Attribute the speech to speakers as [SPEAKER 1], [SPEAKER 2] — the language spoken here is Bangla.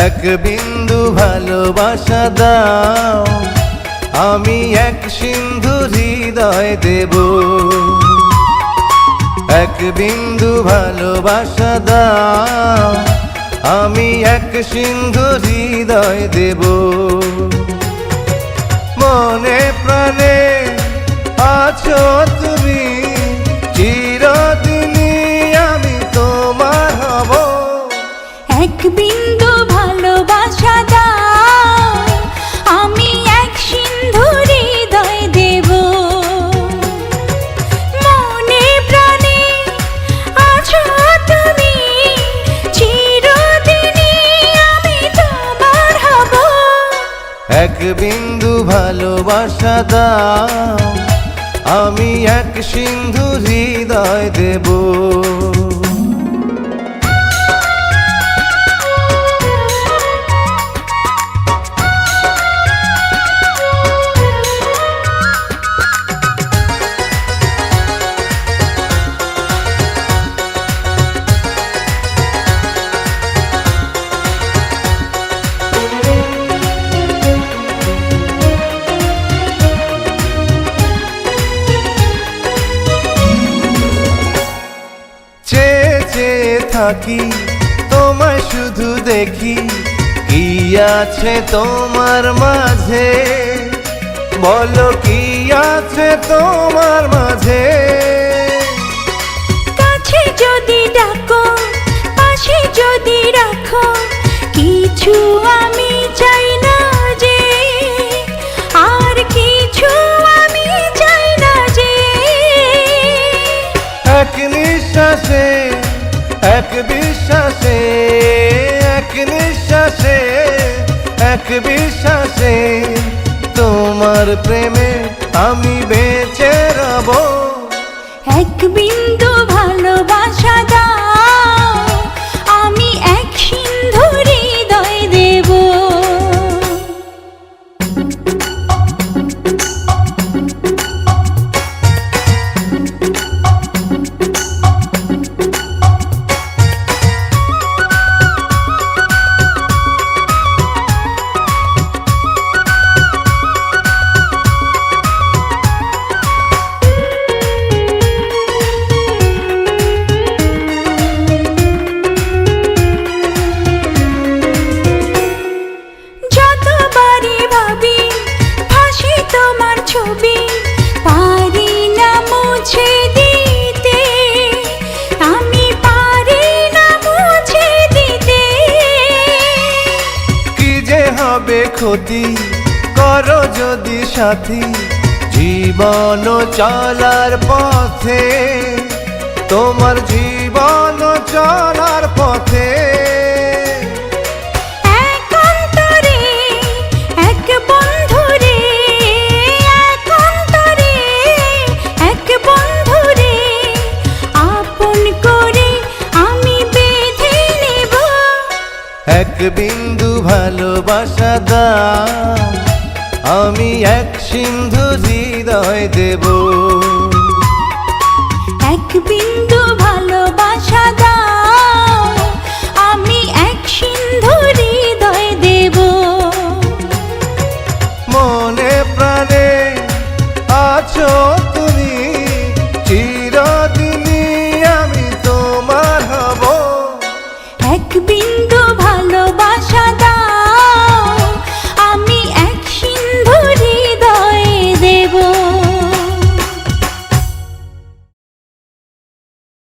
[SPEAKER 1] এক বিন্দু ভালোবাসা দাও, আমি এক সিন্ধু হৃদয় দেব। এক বিন্দু ভালোবাসা দাও, আমি এক সিন্ধু হৃদয় দেব। মনে প্রাণে আছো তুমি, চিরদিনই আমি তোমার হব।
[SPEAKER 2] এক বিন্দু ভালোবাসা দাও, আমি এক সিন্ধু হৃদয় দেব। মনে প্রাণে আছো তুমি, চিরদিনই আমি তোমার হব।
[SPEAKER 1] এক বিন্দু ভালোবাসা দাও, আমি এক সিন্ধু হৃদয় দেব। থাকি তোমায় শুধু দেখি, কি আছে তোমার মাঝে, বলো কি আছে তোমার মাঝে।
[SPEAKER 2] কাছে যদি ডাকো, পাশে যদি রাখো, কিছু আমি চাই না যে, আর কিছু আমি চাই না যে।
[SPEAKER 1] এক নিঃশ্বাসে, এক বিশ্বাসে, এক নিঃশ্বাসে, এক বিশ্বাসে, তোমার প্রেমে আমি বেঁচে রব।
[SPEAKER 2] এক বিন্দু ভালোবাসা দাও, আমি এক সিন্ধু হৃদয় দেব। পারি না মুছে দিতে, আমি পারি না মুছে দিতে।
[SPEAKER 1] কি যে হবে ক্ষতি, করো যদি সাথী, জীবন চলার পথে, তোমার জীবন চলার পথে। এক বিন্দু ভালোবাসা দাও, আমি এক সিন্ধু হৃদয় দেব।
[SPEAKER 2] এক বিন্দু